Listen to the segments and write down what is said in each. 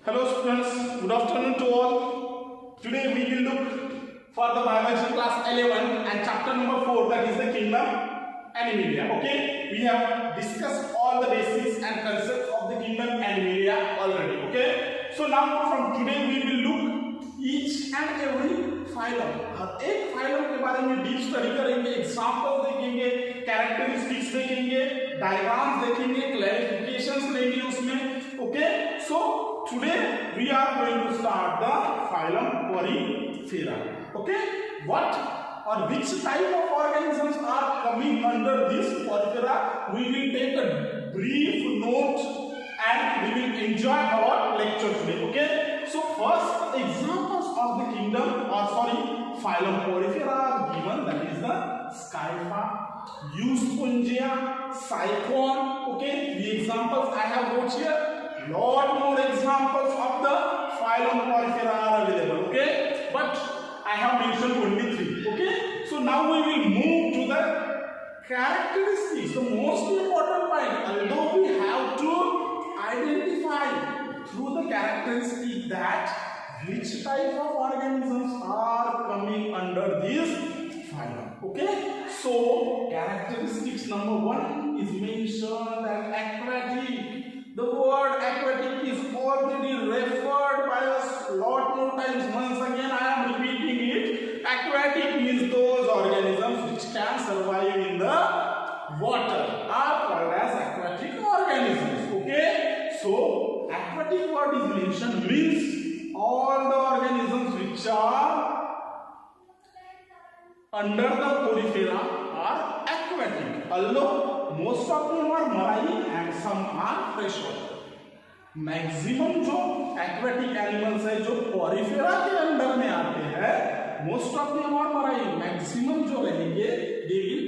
Hello students, good afternoon to all. Today we will look for the biology class 11 and chapter number 4, that is the kingdom Animalia. Okay, we have discussed all the basics and concepts of the kingdom Animalia already. Okay, so now from today we will look each and every phylum. हर एक phylum के बारे में deep study करेंगे, examples देखेंगे, characteristics देखेंगे, diagrams देखेंगे, clarifications लेंगे उसमें. Okay, so today we are going to start the phylum Porifera. Okay, what or which type of organisms are coming under this Porifera? We will take a brief note and we will enjoy our lecture today. Okay, so first examples of the kingdom phylum Porifera are given, that is the Scypha, Euspongia, Cyclone. Okay, the examples I have wrote here. Lot more examples of the phylum Porifera are available. Okay, but I have mentioned only 3. Okay, so now we will move to the characteristics, the most important point. Although we have to identify through the characteristics that which type of organisms are coming under this phylum. Okay, so characteristics number 1 is mentioned as aquatic. The word aquatic is already referred by us lot more times. Once again I am repeating it. Aquatic means those organisms which can survive in the water are called as aquatic organisms. Okay, so aquatic word is mentioned means all the organisms which are under the Porifera are aquatic, although most of them are marine and some are freshwater. Maximum जो aquatic animals है जो Porifera के under में आते हैं, most of them are marine. Maximum जो रहेंगे they will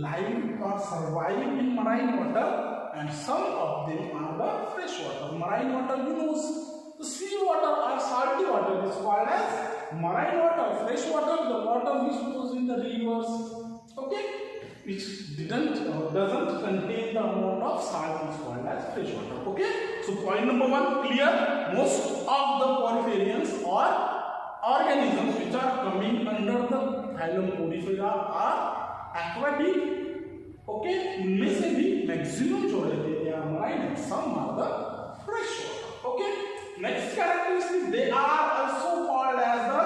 live or survive in marine water, and some of them are the freshwater. Marine water, you know, the sea water or salty water is called as marine water. Fresh water, the water which flows in the rivers, okay, which doesn't contain the amount of salt is called as fresh water. Okay, so point number 1 clear. Most of the poriferians or organisms which are coming under the phylum Porifera are aquatic. Okay, उनमें से भी maximum जो रहते हैं marine and some are the fresh water. Okay, next characteristic, they are also called as the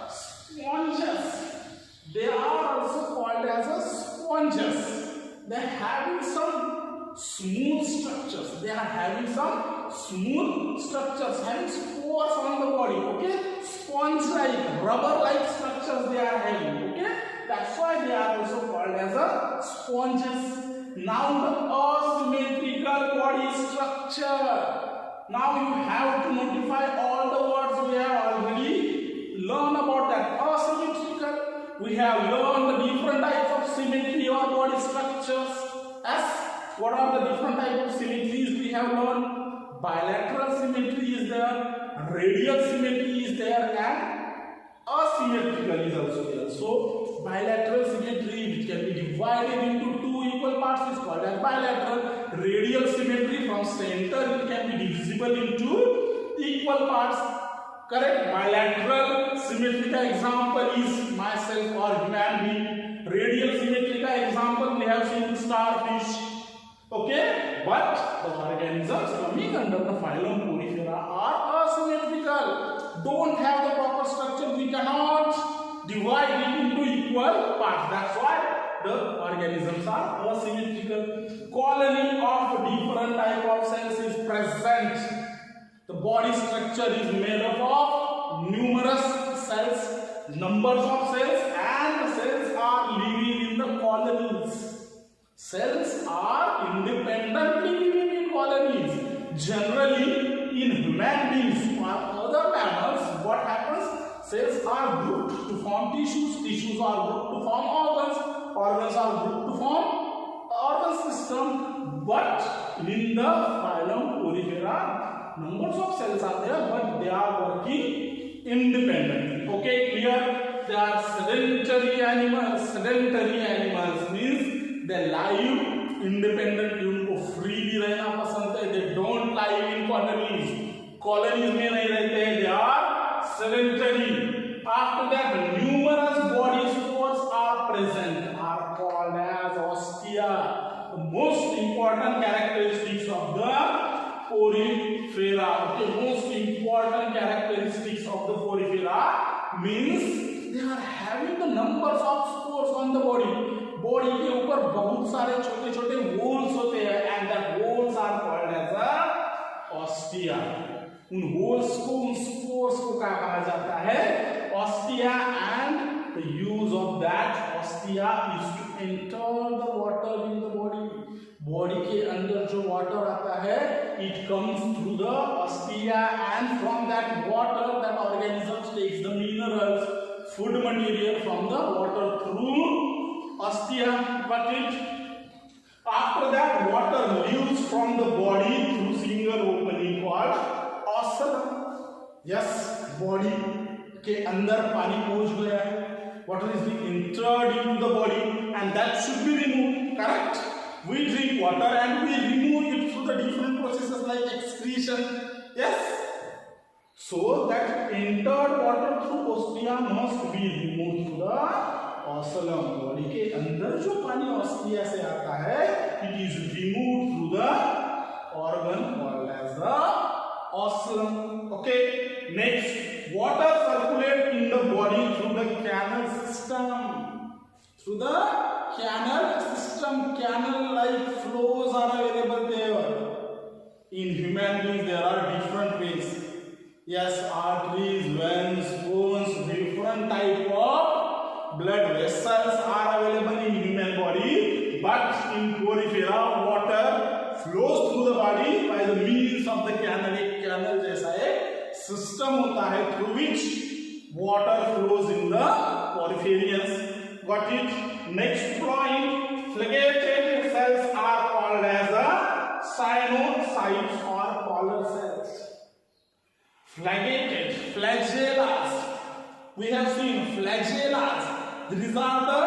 sponges. They are also called as a sponges. They are having some smooth structures. They are having some smooth structures, having spores on the body. Okay, sponge-like, rubber-like structures they are having. Okay, that's why they are also called as a sponges. Now the asymmetrical body structure. Now you have to notify all the words we have already learned about that. Asymmetrical. We have learned the different types of symmetry or body structures. As what are the different types of symmetries we have learned? Bilateral symmetry is there, radial symmetry is there, and asymmetrical is also there. So bilateral symmetry, which can be divided into 2 equal parts, is called as bilateral. Radial symmetry, from center it can be divisible into equal parts. Correct. Bilateral symmetrical example is myself or human being. Radial symmetrical example we have seen starfish. Okay, but the organisms coming under the phylum Porifera are asymmetrical. Don't have the proper structure. We cannot divide it into equal parts. That's why the organisms are asymmetrical. Colony of different type of cells is present. The body structure is made up of numerous cells, numbers of cells, and the cells are living in the colonies. Cells are independently living in colonies. Generally, in human beings or other mammals, what happens? Cells are grouped to form tissues, tissues are grouped to form organs, organs are grouped to form organ system. But in the phylum Porifera, numbers of cells are there, but they are working independently. Okay, clear? They are sedentary animals. Sedentary animals means they live independently. उनको free भी रहना पसंद है. They don't live in colonies. Colonies में नहीं रहते हैं, they are sedentary. After that, numerous body spores are present, are called as ostia. The most important characteristics of the porifera. Okay, most important characteristics of the porifera means they are having the numbers of spores on the body. Body के ऊपर बहुत सारे छोटे छोटे holes होते हैं, and that holes are called as a ostia. उन holes को, उन स्पोर्स को क्या कहा जाता है? Ostia. And the use of that ostia is to enter the water in the body. Body के अंदर जो वाटर आता है, it comes through the ostia, and from that water that organisms takes the minerals, food material from the water through ostia. But it, after that, water leaves from the body through single opening called osculum. Yes, body के अंदर पानी पहुंच गया है, water is being entered into the body, and that should be removed. Correct? We drink water and we remove it through the different processes like excretion. Yes. So that entered water through ostia must be removed through the osculum. Body के अंदर जो पानी ostia से आता है, it is removed through the organ called as the osculum. Okay, next, water circulate in the body through the canal system. Through the canal system, canal like flows are available there. In human beings there are different ways. Yes, arteries, veins, bones, different type of blood vessels are available in human body, but in porifera water flows through the body by the means of the canal. एक canal जैसा एक system होता है through which water flows in the poriferians. Got it? Next point, flagellated cells are called as a cyanocytes or collar cells. Flagellated, flagellas. We have seen flagellas. These are the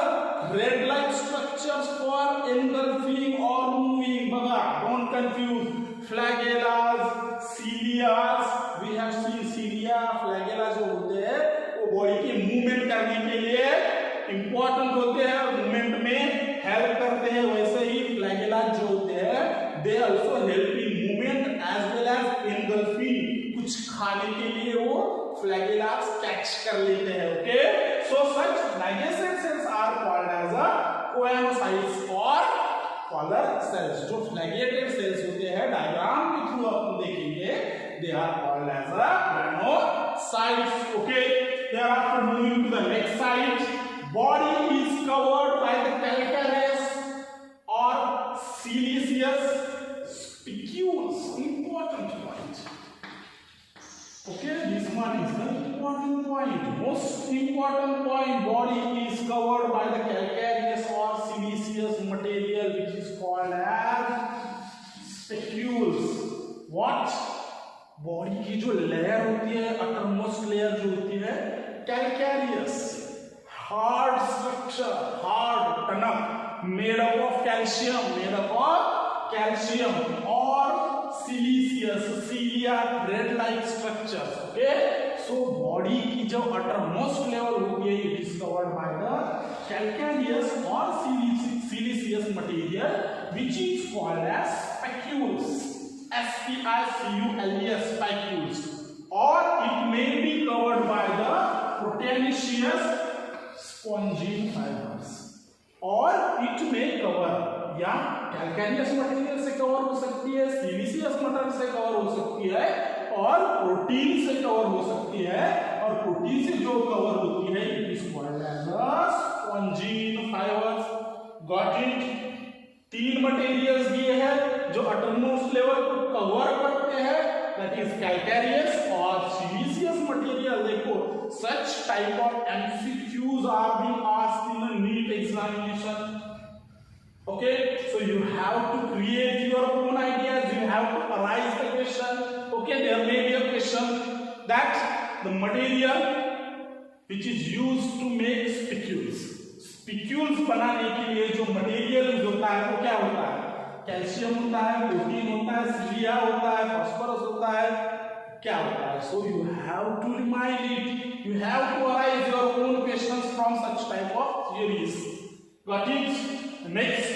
red-like structures for engulfing or moving. Baga, don't confuse. Flagellas, cilias. We have seen cilia, flagella जो होते हैं, वो body के movement करने के लिए important होते हैं, मूवमेंट में हेल्प करते हैं. वैसे ही फ्लैगेला जो होते हैं, they also help in movement as well as engulfing. कुछ खाने के लिए वो फ्लैगेलास कैच कर लेते हैं. Okay, so such flagellated cells are called as a coenocytes और कॉलर सेल्स. जो फ्लैगेलेटेड सेल्स होते हैं, डायग्राम के थ्रू अपन देखेंगे, they are called as a coenocytes. Okay, thereafter moving to the next side, body is covered by the calcareous or siliceous spicules. Important point. Okay, this one is the important point. Most important point. Body is covered by the calcareous or siliceous material, which is called as spicules. What? Body की जो layer होती है, अटरमोस्ट layer जो होती है, calcareous, hard structure, hard टनक, made up of calcium, और siliceous, silica, thread like structures. Okay, so body की जो अटरमोस्ट लेवल होती है, it is covered by the calcareous और siliceous material, which is called as spicules. spicules, spicules, or it may be covered by the proteinaceous spongine fibers, or it may cover, या calcareous material से cover हो सकती है, siliceous material से cover हो सकती है, और प्रोटीन से कवर हो सकती है, और प्रोटीन से जो कवर होती है, it is called as a spongine fibers. Got it? तीन मटेरियल्स दिए हैं जो अटरमोस्ट लेवल को कवर करते हैं, दैट इज कैल्केरियस और सिलिशियस मटेरियल. देखो, such type of MCQs are being asked in a NEET examination. Okay, so you have to create your own ideas, you have to arise the question. Okay, there may be a question that the material which is used to make spicules. Spicules बनाने के लिए जो material use होता है वो क्या होता है? कैल्शियम होता है, प्रोटीन होता है, सिलिया होता है, फास्फोरस होता है. क्या होता है. So you have to remind it. You have to arise your own questions from such type of theories. Got it? Next,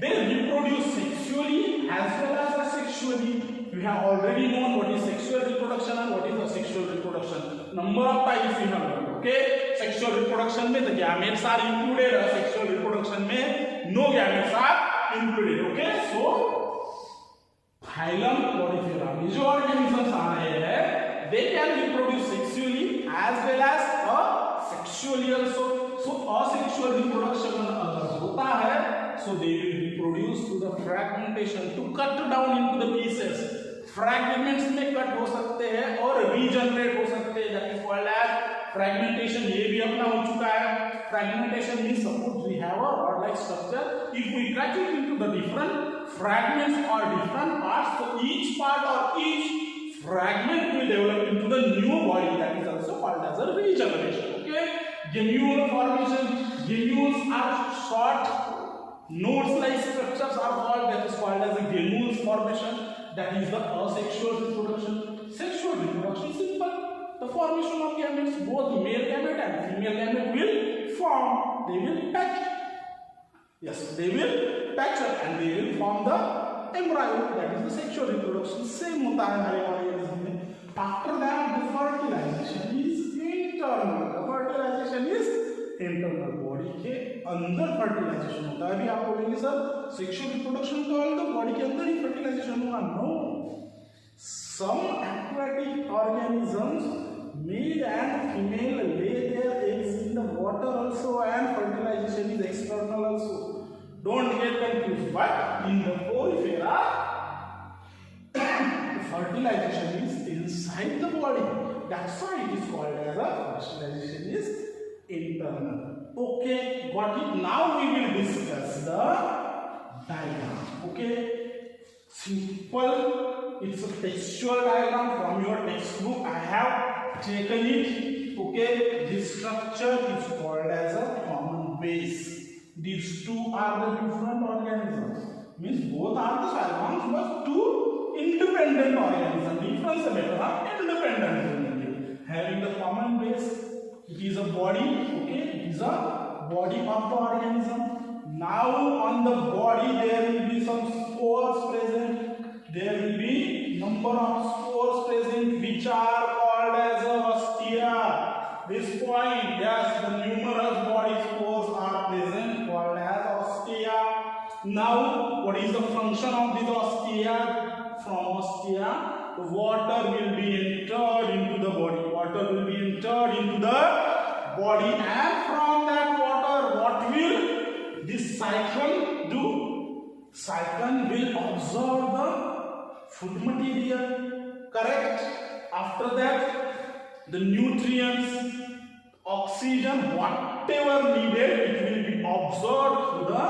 they reproduce sexually as well as asexually. You have already known what is sexual reproduction and what is asexual reproduction. Number of times you have learned. Okay? Sexual reproduction में the gametes are included. Asexual reproduction में no gametes are included. Okay? So phylum Porifera में जो organisms आ रहे हैं, they can reproduce sexually as well as asexually also. So asexual reproduction अगर होता है, so they will reproduce through the fragmentation to cut down into the pieces. Fragments में cut हो सकते हैं और रीजनरेट हो सकते हैं. That is called as fragmentation. ये भी अपना हो चुका है. Fragmentation means suppose we have a rod like structure. If we cut it into the different fragments और different parts, so each part or each fragment will develop into the new body. That is also called as a regeneration. Okay? Gemule formation. Gemules are short nodes like structures are called. That is called as a gemule formation. That is the asexual reproduction. Sexual reproduction is simple. The formation of gametes, both male gamete and female gamete will form. They will patch. Yes, they will patch up and they will form the embryo. That is the sexual reproduction. Same होता है हमारे organism में. After that, the fertilization is internal. The fertilization is internal. Body के अंदर fertilisation होता है. अभी आप बोलेंगे सर सेक्सुअल रिप्रोडक्शन का तो बॉडी के अंदर ही फर्टिलाइजेशन होगा. No, some aquatic organisms male and female lay their eggs in the water also and fertilization is external also. Don't get confused. But in the Porifera fertilization is inside the body. That's why it is called as a fertilization is internal. Okay, got it. Now we will discuss the diagram. Okay, simple. It's a textual diagram from your textbook. I have taken it. Okay, this structure is called as a common base. These two are the different organisms. Means both are the cyclones, but two independent organisms. Difference better, independent. Having the common base. It is a body. Okay, it is a body of the organism. Now on the body there will be some spores present. There will be number of spores present which are called as ostia. This point, yes, the numerous body spores are present called as ostia. Now what is the function of this ostia? From ostia, water will be entered into the body. Water will be entered into the body, and from that water, what will this cyclone do? Cyclone will absorb the food material. Correct? After that, the nutrients, oxygen, whatever needed, it will be absorbed through the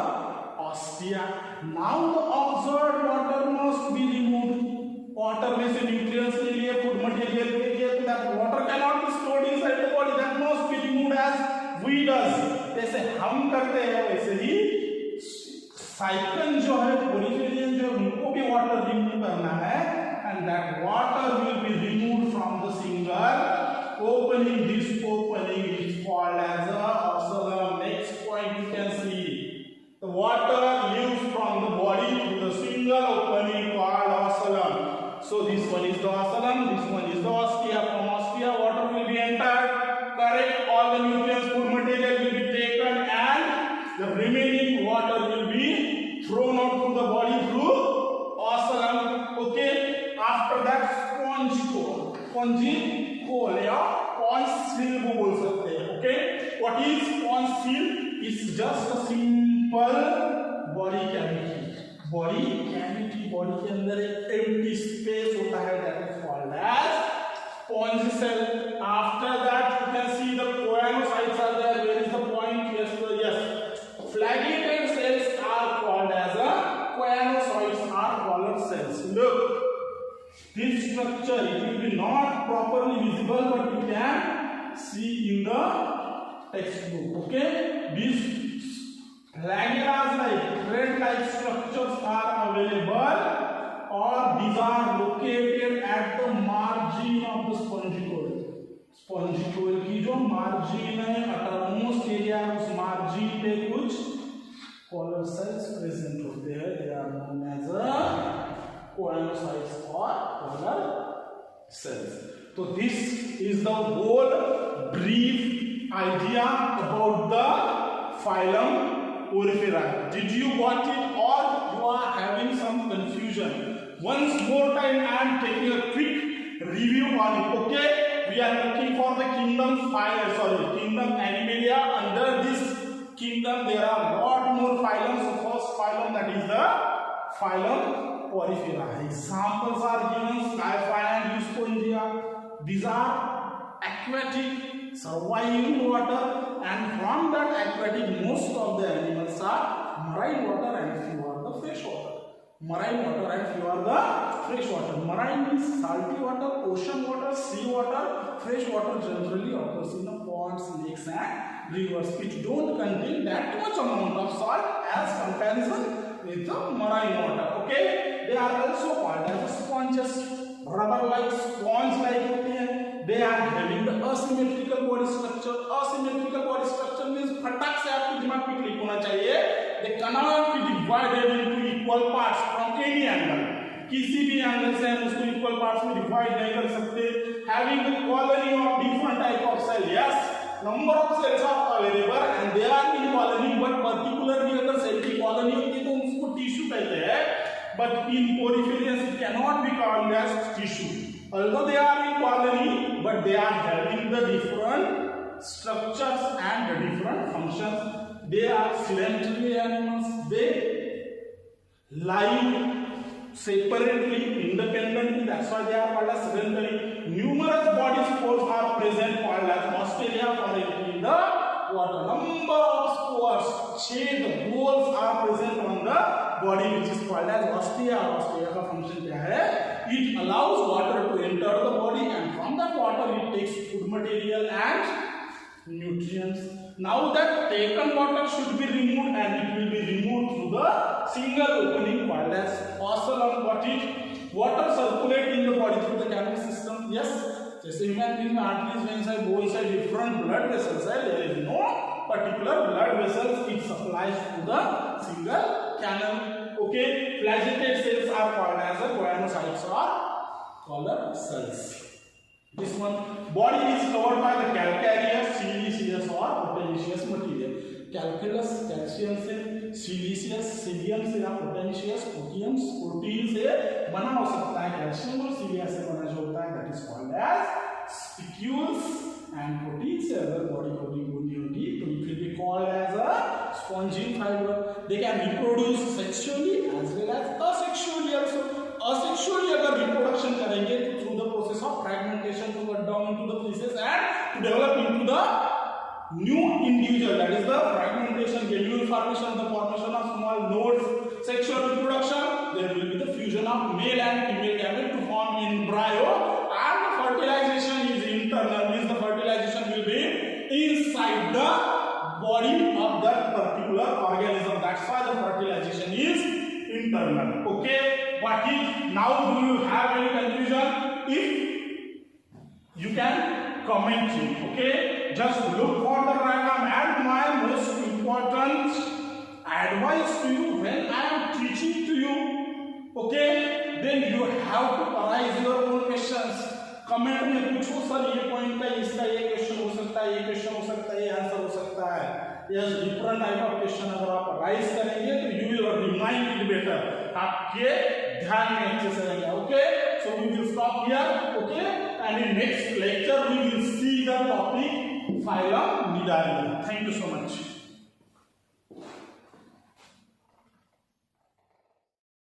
ostia. Now the absorbed water must be removed. Water में से nutrients ले लिए, food material ले लिए, तो that water cannot be stored inside the body. That must be removed as we does. जैसे हम करते हैं वैसे ही साइक्लन जो है, पोरिफेरियन जो, उनको भी water remove करना है, and that water will be removed from the single opening. This opening is called as a osculum. Next point you can see. The water leaves from the body to the single opening called osculum. So this one is the osculum, this one is the ostia. From ostia, water will be entered. Correct? All the nutrients, food material will be taken, and the remaining water will be thrown out from the body through osculum. Okay? After that, spongicle. Spongicle या sponge को बोल सकते हैं. Okay? What is sponge? It's just a simple body cavity. Body cavity, body के अंदर एक empty space होता है, that is called as sponge cell. After that, you can see the choanocytes are there. Where is the point? Yes. Flagellated cells are called as a choanocytes are colored cells. Look, this structure, it will be not properly visible, but you can see in the textbook. Okay, these flagellas like thread-like structures are available, or these are located at the margin जो margin है अटरमोस्ट area, उस margin पे कुछ collar sales present होते हैं, they are known as choanocytes और collar cells. तो this is the whole brief idea about the phylum Porifera. Did you got it or you are having some confusion? Once more time I am taking a quick review on it. Okay, we are looking for the kingdom Animalia. Under this kingdom there are lot more phylums. So first phylum, that is the phylum Porifera. Examples are given: Skyfly and Euspongia. These are aquatic, survive in water, and from that aquatic most of the animals are marine water and few are the fresh water. Marine water and few are the fresh water. Marine means salty water, ocean water, sea water. Fresh water generally occurs in the ponds, lakes and rivers. It don't contain that much amount of salt as comparison with the marine water. Okay, they are also called as sponges, rubber-like, sponge-like होते हैं. They are having the asymmetrical body structure. Asymmetrical body structure means फटाक से आपके दिमाग में click होना चाहिए. They cannot be divided into equal parts from any angle. किसी भी एंगल से हम उसको इक्वल पार्ट्स में डिवाइड नहीं कर सकते. Having the colony of different type of cell. Yes, number of cells are available and they are in colony, but particularly अगर सेल की colony होती है तो उसको टिश्यू कहते हैं. But in poriferians it cannot be called as tissue. Although they are in colony, but they are having the different structures and the different functions. They are sedentary animals. They live separately, independently. That's why they are called as sedentary. Numerous body spores are present, called as osteria for entering the water. Number of spores, shade holes are present on the body, which is called as ostia. Ostia का function क्या है? It allows water to enter the body, and from that water it takes food material and nutrients. Now that taken water should be removed, and it will be removed through the single opening called as osculum. Got it? Water circulate in the body through the canal system. Yes, जैसे human being में arteries, veins and bones are different blood vessels है. There is no particular blood vessels. It supplies to the single canal. Okay, flagellated cells are called as a choanocytes or collar cells. This one, body is covered by the calcareous, siliceous or proteinaceous material. Calcareous calcium से, siliceous cilium से या proteinaceous protein से बना हो सकता है. Calcium और cilia से बना जो होता है that is called as spicules, and protein से अगर बॉडी कोटिंग होती तो it will be called as a spongy fiber. They can reproduce sexually as well as asexually also. Asexually अगर reproduction करेंगे तो through the process of fragmentation to cut down into the pieces and to develop into the new individual, that is the fragmentation, gamete formation, the formation of small nodes. Sexual reproduction, there will be the fusion of male and female gamete to form embryo, and fertilization is internal, means the fertilization will be inside the body of that particular organism. That's why the fertilization is internal. Okay, but now do you have any confusion? If you can comment it. Okay, just look for the diagram, and my most important advice to you when I am teaching to you, okay, then you have to arise your own questions. Comment में पूछो sir ये point का इसका ये question हो सकता है, ये क्वेश्चन हो सकता है, ये आंसर हो सकता है. Yes, different type of question अगर आप राइज करेंगे तो you will remind it better, आपके ध्यान में अच्छे से रहेगा. Okay, so we will stop here. Okay, and in next lecture we will see the topic phylum Cnidaria. Thank you so much.